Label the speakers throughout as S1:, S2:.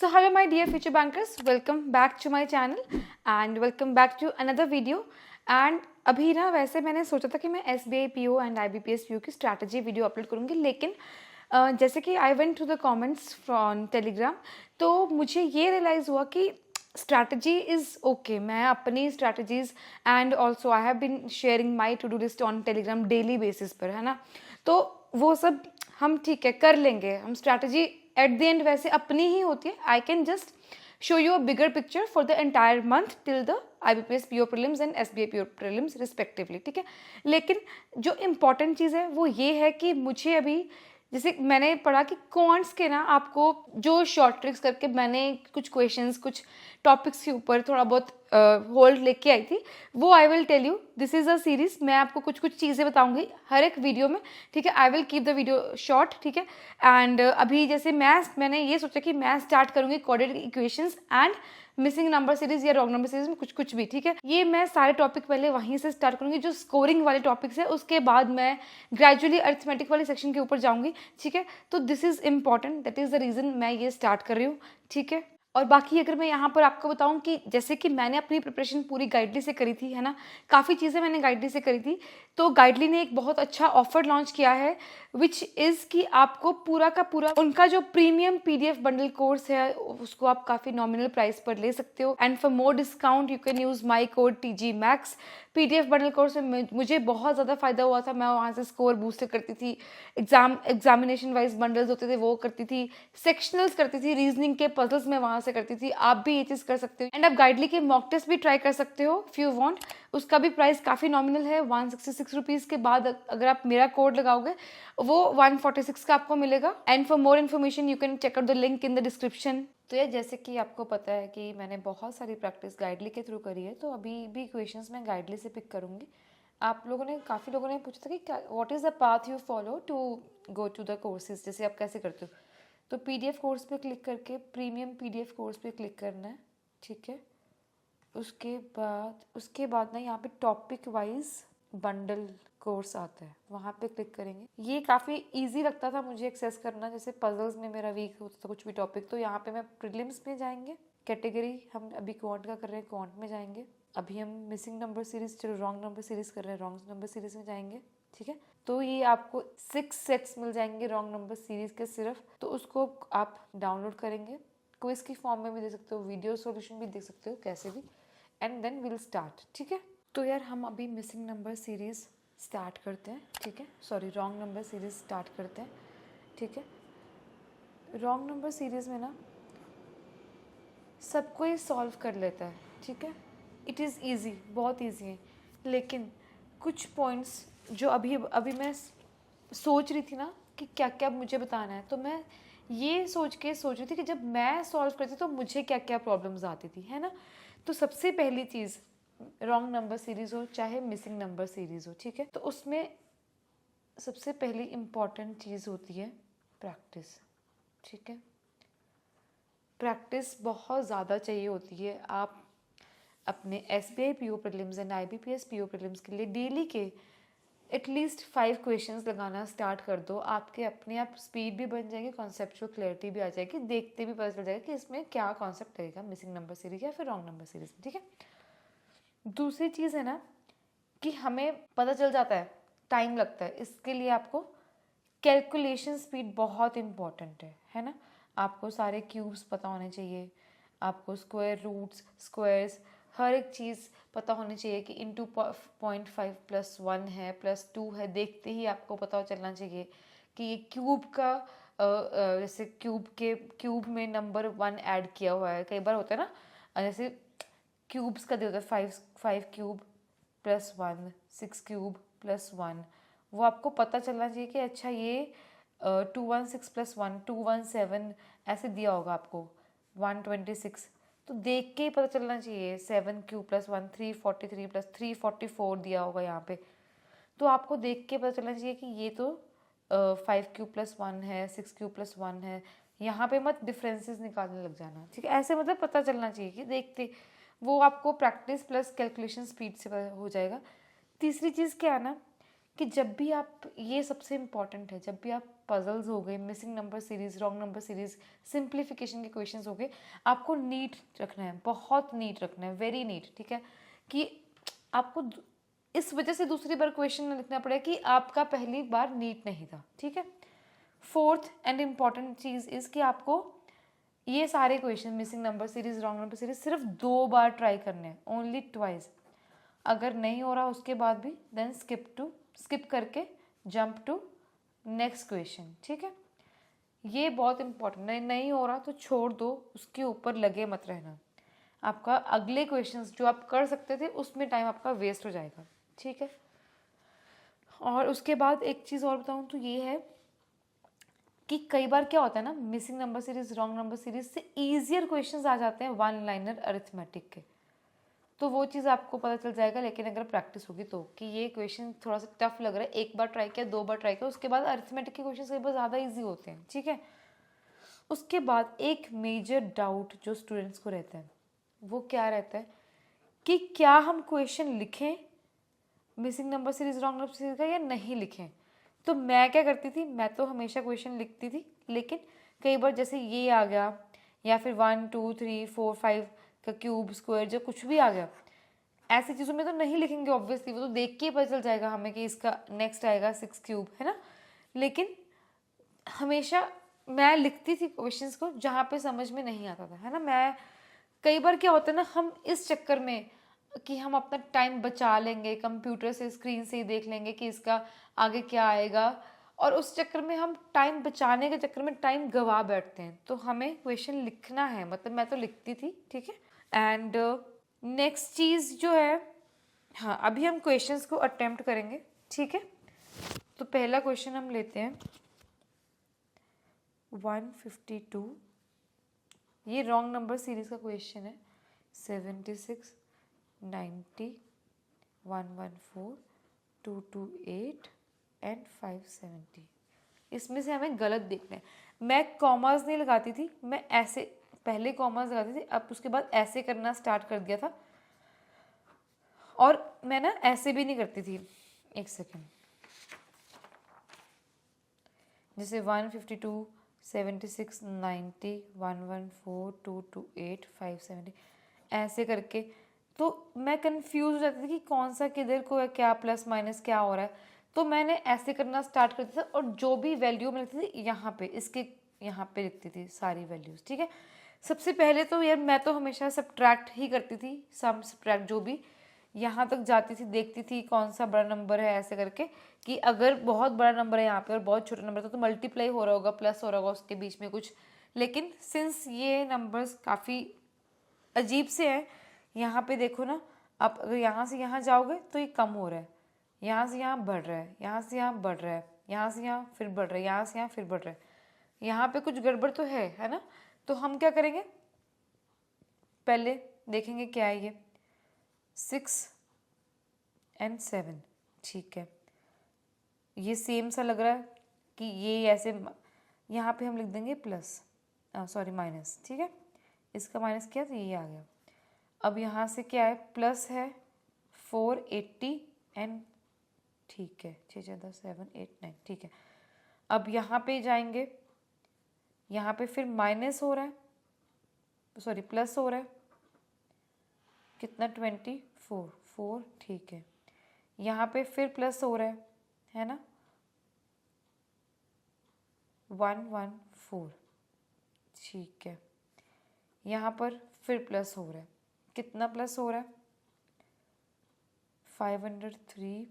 S1: So hello my dear future bankers, welcome back to my channel and welcome back to another video. And अभी ना वैसे मैंने सोचा था कि मैं SBI PO and IBPS PO की स्ट्रैटेजी वीडियो अपलोड करूँगी, लेकिन जैसे कि I went to the comments from Telegram, तो मुझे ये रियलाइज़ हुआ कि स्ट्रैटेजी इज़ ओके. मैं अपनी strategies and also I have been sharing my to do list on Telegram daily basis पर, है ना. तो वो सब हम ठीक है कर लेंगे. हम स्ट्रैटेजी एट द एंड वैसे अपनी ही होती है. I can just show you a bigger picture for the entire month till the IBPS PO prelims and SBI PO prelims respectively. ठीक है, लेकिन जो इम्पॉर्टेंट चीज़ है वो ये है कि मुझे अभी जैसे मैंने पढ़ा कि क्वांट्स के ना आपको जो शॉर्ट ट्रिक्स करके मैंने कुछ क्वेश्चंस कुछ टॉपिक्स के ऊपर थोड़ा बहुत होल्ड लेके आई थी, वो I will tell you. This is a series. मैं आपको कुछ कुछ चीज़ें बताऊंगी हर एक वीडियो में, ठीक है. I will keep the video short, ठीक है. एंड अभी जैसे मैंने ये सोचा कि मैं स्टार्ट करूँगी quadratic equations and missing number series या रॉन्ग नंबर सीरीज में कुछ भी, ठीक है. ये मैं सारे टॉपिक पहले वहीं से स्टार्ट करूंगी जो स्कोरिंग वाले टॉपिक्स है, उसके बाद मैं ग्रेजुअली अरिथमेटिक वाले सेक्शन के ऊपर जाऊंगी, ठीक है. तो this is important, that is the reason मैं ये स्टार्ट कर रही हूँ, ठीक है. और बाकी अगर मैं यहाँ पर आपको बताऊँ कि जैसे कि मैंने अपनी प्रिपरेशन पूरी गाइडली से करी थी, है ना, काफ़ी चीज़ें मैंने गाइडली से करी थी. तो गाइडली ने एक बहुत अच्छा ऑफर लॉन्च किया है विच इज़ कि आपको पूरा का पूरा उनका जो प्रीमियम PDF बंडल कोर्स है उसको आप काफ़ी नॉमिनल प्राइस पर ले सकते हो. And for more discount you can use my code TG Max. PDF bundle course में मुझे बहुत ज़्यादा फायदा हुआ था. मैं वहाँ से स्कोर बूस्ट करती थी, एग्जामिनेशन वाइज बंडल्स होते थे वो करती थी, सेक्शनल्स करती थी, रीजनिंग के पजल्स मैं वहाँ से करती थी. आप भी ये चीज़ कर सकते हो. एंड आप गाइडली के मॉक टेस्ट भी ट्राई कर सकते हो इफ़ यू वांट. उसका भी प्राइस काफ़ी नॉमिनल है. 166 रुपीज़ के बाद अगर आप मेरा कोड लगाओगे वो 146 का आपको मिलेगा. And for more information you can check out the link in the description. तो ये जैसे कि आपको पता है कि मैंने बहुत सारी प्रैक्टिस गाइडली के थ्रू करी है, तो अभी भी क्वेश्चंस मैं गाइडली से पिक करूँगी. आप लोगों ने काफ़ी लोगों ने पूछा था कि what is the path you follow to go to the courses, जैसे आप कैसे करते हो. तो PDF कोर्स पे क्लिक करके प्रीमियम PDF कोर्स पे क्लिक करना है, ठीक है. उसके बाद ना यहाँ पे टॉपिक वाइज बंडल कोर्स आता है, वहाँ पे क्लिक करेंगे. ये काफ़ी इजी लगता था मुझे एक्सेस करना. जैसे पजल्स में मेरा वीक होता था कुछ भी टॉपिक, तो यहाँ पे मैं प्रीलिम्स में जाएंगे. कैटेगरी हम अभी क्वांट का कर रहे हैं, क्वांट में जाएंगे. अभी हम मिसिंग नंबर सीरीज, चलो रॉन्ग नंबर सीरीज कर रहे हैं, रॉन्ग नंबर सीरीज में जाएंगे, ठीक है. तो ये आपको 6 सेट्स मिल जाएंगे रॉन्ग नंबर सीरीज के सिर्फ. तो उसको आप डाउनलोड करेंगे, क्विज की फॉर्म में भी दे सकते हो, वीडियो सॉल्यूशन भी देख सकते हो, कैसे भी. एंड देन विल स्टार्ट, ठीक है. तो यार हम अभी मिसिंग नंबर सीरीज स्टार्ट करते हैं, ठीक है. Sorry, wrong number series start करते हैं, ठीक है. रॉन्ग नंबर सीरीज में ना सब कोई सॉल्व कर लेता है, ठीक है. इट इज़ ईजी, बहुत ईजी है. लेकिन कुछ पॉइंट्स जो अभी अभी मैं सोच रही थी ना कि क्या क्या मुझे बताना है, तो मैं ये सोच रही थी कि जब मैं सॉल्व करती तो मुझे क्या क्या प्रॉब्लम्स आती थी, है ना. तो सबसे पहली चीज़, रॉन्ग नंबर सीरीज़ हो चाहे मिसिंग नंबर सीरीज़ हो, ठीक है, तो उसमें सबसे पहली इम्पॉर्टेंट चीज़ होती है प्रैक्टिस, ठीक है. प्रैक्टिस बहुत ज़्यादा चाहिए होती है. आप अपने SBI PO prelims and IBPS PO prelims के लिए डेली के एटलीस्ट 5 क्वेश्चंस लगाना स्टार्ट कर दो. आपके अपने आप स्पीड भी बन जाएगी, कॉन्सेप्चुअल क्लैरिटी भी आ जाएगी, देखते भी पता चल जाएगा कि इसमें क्या कॉन्सेप्ट रहेगा मिसिंग नंबर सीरीज या फिर रॉन्ग नंबर सीरीज में, ठीक है. दूसरी चीज़ है ना कि हमें पता चल जाता है, टाइम लगता है. इसके लिए आपको कैलकुलेशन स्पीड बहुत इम्पॉर्टेंट है ना. आपको सारे क्यूब्स पता होने चाहिए, आपको स्क्वायर रूट्स, स्क्वायर्स, हर एक चीज़ पता होनी चाहिए कि इंटू 0.5 +1 है +2 है. देखते ही आपको पता चलना चाहिए कि ये क्यूब का जैसे क्यूब में नंबर 1 ऐड किया हुआ है. कई बार होता है ना, जैसे क्यूब्स का दे होता है 5 क्यूब +1, 6 क्यूब +1. वो आपको पता चलना चाहिए कि अच्छा ये 216 +1 217 ऐसे दिया होगा आपको 126. तो देख के ही पता चलना चाहिए. 7 क्यूब +1 343 344 दिया होगा यहाँ पे, तो आपको देख के पता चलना चाहिए कि ये तो 5 क्यूब +1 है, 6 क्यूब +1 है. यहाँ पे मत डिफरेंसेस निकालने लग जाना, ठीक है. ऐसे मतलब पता चलना चाहिए कि देखते, वो आपको प्रैक्टिस प्लस कैलकुलेशन स्पीड से हो जाएगा. तीसरी चीज़ क्या है ना कि जब भी आप, ये सबसे इम्पॉर्टेंट है, जब भी आप पजल्स हो गए, missing number series, wrong number series, simplification के क्वेश्चंस हो गए, आपको नीट रखना है, बहुत नीट रखना है, वेरी नीट, ठीक है, कि आपको इस वजह से दूसरी बार क्वेश्चन लिखना पड़े कि आपका पहली बार नीट नहीं था, ठीक है। Fourth and important cheese is कि आपको ये सारे question missing number series, wrong number series सिर्फ 2 बार ट्राई करने हैं, ओनली ट्वाइस। अगर नहीं हो रहा उसके बाद भी देन स्किप करके जंप टू नेक्स्ट क्वेश्चन, ठीक है। ये बहुत इंपॉर्टेंट है, नहीं हो रहा तो छोड़ दो, उसके ऊपर लगे मत रहना। आपका अगले क्वेश्चंस जो आप कर सकते थे उसमें टाइम आपका वेस्ट हो जाएगा, ठीक है। और उसके बाद एक चीज़ और बताऊँ तो ये है कि कई बार क्या होता है ना, missing number series, wrong number series से ईजियर क्वेश्चंस आ जाते हैं वन लाइनर अरिथमेटिक के, तो वो चीज़ आपको पता चल जाएगा। लेकिन अगर प्रैक्टिस होगी तो कि ये क्वेश्चन थोड़ा सा टफ लग रहा है, एक बार ट्राई किया, 2 बार ट्राई किया, उसके बाद अरिथमेटिक के क्वेश्चन कई बार ज़्यादा ईजी होते हैं, ठीक है। उसके बाद एक मेजर डाउट जो स्टूडेंट्स को रहता है वो क्या रहता है कि क्या हम क्वेश्चन लिखें missing number series, wrong number series का, या नहीं लिखें। तो मैं क्या करती थी, मैं तो हमेशा क्वेश्चन लिखती थी, लेकिन कई बार जैसे ये आ गया या फिर 1 2 3 4 5 का क्यूब, स्क्वायर, जो कुछ भी आ गया, ऐसी चीज़ों में तो नहीं लिखेंगे ऑब्वियसली, वो तो देख के ही पता चल जाएगा हमें कि इसका नेक्स्ट आएगा 6 क्यूब, है ना। लेकिन हमेशा मैं लिखती थी क्वेश्चंस को जहाँ पे समझ में नहीं आता था, है ना। मैं कई बार क्या होता है ना, हम इस चक्कर में कि हम अपना टाइम बचा लेंगे, कंप्यूटर से स्क्रीन से ही देख लेंगे कि इसका आगे क्या आएगा, और उस चक्कर में हम टाइम बचाने के चक्कर में टाइम गवा बैठते हैं। तो हमें क्वेश्चन लिखना है, मतलब मैं तो लिखती थी, ठीक है। एंड नेक्स्ट चीज़ जो है, हाँ अभी हम क्वेश्चंस को अटेम्प्ट करेंगे, ठीक है। तो पहला क्वेश्चन हम लेते हैं 152, ये रॉन्ग नंबर सीरीज का क्वेश्चन है। 76, 90, 114, 228 एंड 570, इसमें से हमें गलत देखना है। मैं कॉमास नहीं लगाती थी, मैं ऐसे पहले कॉमास लगाती थी, अब उसके बाद ऐसे करना स्टार्ट कर दिया था, और मैं ना ऐसे भी नहीं करती थी। एक सेकेंड, जैसे 152, 76, 90, 114, 228, 570 ऐसे करके, तो मैं कंफ्यूज हो जाती थी कि कौन सा किधर को है, क्या प्लस माइनस क्या हो रहा है। तो मैंने ऐसे करना स्टार्ट कर दिया था, और जो भी वैल्यू मैं लिखती थी यहाँ पे, इसके यहाँ पे लिखती थी सारी वैल्यूज़, ठीक है। सबसे पहले तो यार मैं तो हमेशा सब्ट्रैक्ट ही करती थी, सम सब्ट्रैक्ट जो भी यहाँ तक जाती थी, देखती थी कौन सा बड़ा नंबर है, ऐसे करके कि अगर बहुत बड़ा नंबर है यहाँ पे और बहुत छोटा नंबर तो मल्टीप्लाई हो रहा होगा, प्लस हो रहा होगा उसके बीच में कुछ। लेकिन सिंस ये नंबर्स काफ़ी अजीब से हैं, यहाँ पे देखो ना, आप अगर यहाँ से यहाँ जाओगे तो ये कम हो रहा है, यहाँ से यहाँ बढ़ रहा है, यहाँ से यहाँ बढ़ रहा है, यहाँ से यहाँ फिर बढ़ रहा है, यहाँ से यहाँ फिर बढ़ रहा है, यहाँ पे कुछ गड़बड़ तो है ना। तो हम क्या करेंगे, पहले देखेंगे क्या है ये 6 एंड 7, ठीक है। ये सेम सा लग रहा है कि ये ऐसे, यहाँ पे हम लिख देंगे प्लस, सॉरी माइनस, ठीक है। इसका माइनस किया तो ये आ गया। अब यहाँ से क्या है, प्लस है 480 एंड, ठीक है, 6 6 10 7 8 9, ठीक है। अब यहाँ पे जाएंगे, यहाँ पे फिर माइनस हो रहा है, सॉरी प्लस हो रहा है, कितना 24 4, ठीक है। यहाँ पे फिर प्लस हो रहा है ना, 114, ठीक है। यहाँ पर फिर प्लस हो रहा है, कितना प्लस हो रहा है 503।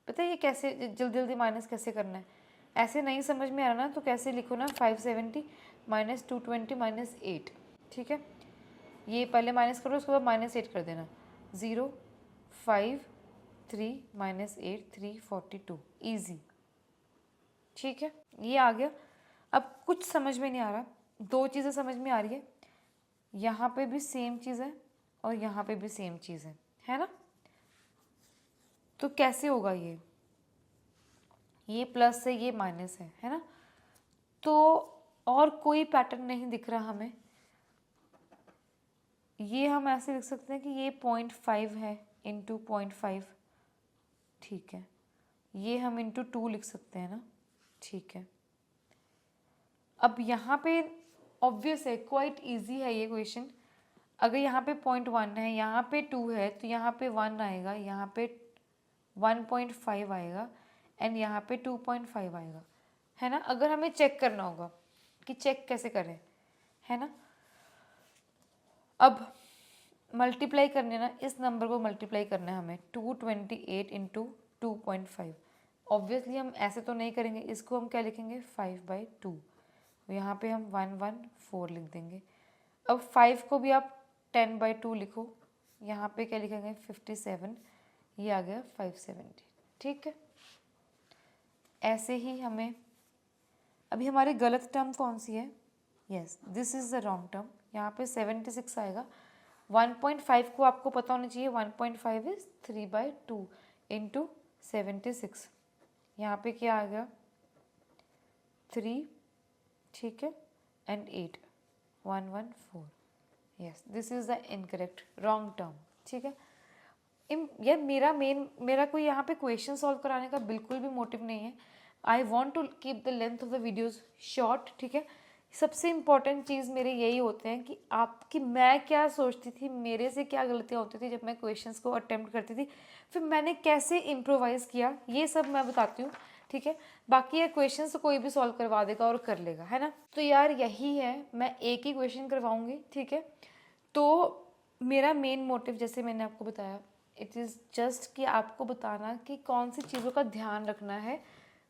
S1: पता है ये कैसे जल्दी जल्दी माइनस कैसे करना है, ऐसे नहीं समझ में आ रहा ना तो कैसे लिखो ना, 570 माइनस 220 माइनस 8, ठीक है। ये पहले माइनस करो, उसके बाद माइनस 8 कर देना, 0 5 3 माइनस 8 342, ईजी, ठीक है। ये आ गया। अब कुछ समझ में नहीं आ रहा, 2 चीज़ें समझ में आ रही है, यहाँ पे भी सेम चीज़ है और यहाँ पे भी सेम चीज़ है ना। तो कैसे होगा ये प्लस है, ये माइनस है ना। तो और कोई पैटर्न नहीं दिख रहा हमें, ये हम ऐसे लिख सकते हैं कि ये 0.5 है इंटू 0.5, ठीक है। ये हम इंटू 2 लिख सकते हैं ना, ठीक है, अब यहाँ पे ऑब्वियस है, क्वाइट इजी है ये क्वेश्चन। अगर यहाँ पे 0.1 है, यहाँ पे 2 है, तो यहाँ पे 1 आएगा, यहाँ पे 1.5 आएगा एंड यहाँ पे 2.5 आएगा, है ना। अगर हमें चेक करना होगा कि चेक कैसे करें, है ना। अब मल्टीप्लाई करने ना, इस नंबर को मल्टीप्लाई करना है हमें 228 इंटू 2.5। ऑब्वियसली हम ऐसे तो नहीं करेंगे, इसको हम क्या लिखेंगे 5/2, यहाँ पे हम 114 लिख देंगे। अब 5 को भी आप 10/2 लिखो, यहाँ पे क्या लिखेंगे 57, ये आ गया 570, ठीक है। ऐसे ही हमें, अभी हमारी गलत टर्म कौन सी है, yes this is the wrong term, यहाँ पे 76 आएगा। 1.5 को आपको पता होना चाहिए, 1.5 इज 3/2 इंटू 76, यहाँ पे क्या आ गया 3, ठीक है, and 8, 114, yes this is the incorrect wrong term, ठीक है। यार मेरा कोई यहाँ पे क्वेश्चन सॉल्व कराने का बिल्कुल भी मोटिव नहीं है। I want to keep the length of the videos short, ठीक है। सबसे इम्पॉर्टेंट चीज़ मेरे यही होते हैं कि मैं क्या सोचती थी, मेरे से क्या गलतियाँ होती थी जब मैं क्वेश्चंस को अटेम्प्ट करती थी, फिर मैंने कैसे इम्प्रोवाइज़ किया, ये सब मैं बताती हूँ, ठीक है। बाकी ये क्वेश्चन तो कोई भी सॉल्व करवा देगा और कर लेगा, है ना। तो यार यही है, मैं एक ही क्वेश्चन करवाऊँगी, ठीक है। तो मेरा मेन मोटिव, जैसे मैंने आपको बताया, इट इज़ जस्ट कि आपको बताना कि कौन सी चीज़ों का ध्यान रखना है।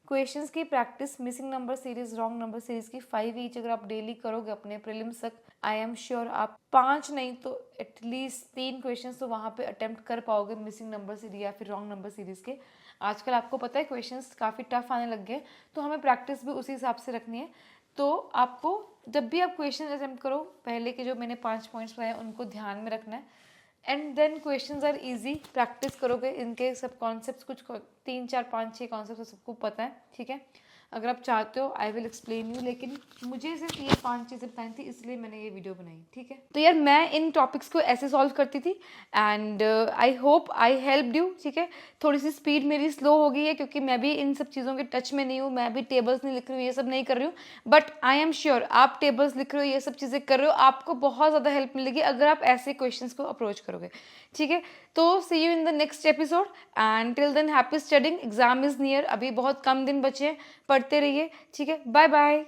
S1: क्वेश्चंस की practice, missing number series, wrong number series की 5 ईच अगर आप डेली करोगे अपने प्रीलिम्स तक, आई एम श्योर आप 5 नहीं तो एटलीस्ट 3 क्वेश्चंस तो वहाँ पे अटेम्प्ट कर पाओगे मिसिंग नंबर सीरीज या फिर रॉन्ग नंबर सीरीज के। आजकल आपको पता है क्वेश्चंस काफ़ी टफ आने लग गए, तो हमें प्रैक्टिस भी उसी हिसाब से रखनी है। तो आपको जब भी आप क्वेश्चन अटेम्प्ट करो, पहले के जो मैंने 5 पॉइंट्स बताए उनको ध्यान में रखना है, and then questions are easy. Practice करोगे, इनके सब कॉन्सेप्ट्स, कुछ 3 4 5 6 कॉन्सेप्ट सबको पता है, ठीक है। अगर आप चाहते हो आई विल एक्सप्लेन यू, लेकिन मुझे सिर्फ ये 5 चीज़ें बतानी थी, इसलिए मैंने ये वीडियो बनाई, ठीक है। तो यार मैं इन टॉपिक्स को ऐसे सॉल्व करती थी and I hope I helped you, ठीक है। थोड़ी सी स्पीड मेरी स्लो हो गई है क्योंकि मैं भी इन सब चीज़ों के टच में नहीं हूँ, मैं भी टेबल्स नहीं लिख रही हूँ, ये सब नहीं कर रही हूँ, बट आई एम श्योर आप टेबल्स लिख रहे हो, ये सब चीज़ें कर रहे हो, आपको बहुत ज़्यादा हेल्प मिलेगी अगर आप ऐसे क्वेश्चन को अप्रोच करोगे, ठीक है। तो see you in the next episode and till then happy studying. Exam is near, अभी बहुत कम दिन बचे हैं, पढ़ते रहिए, ठीक है। Bye bye.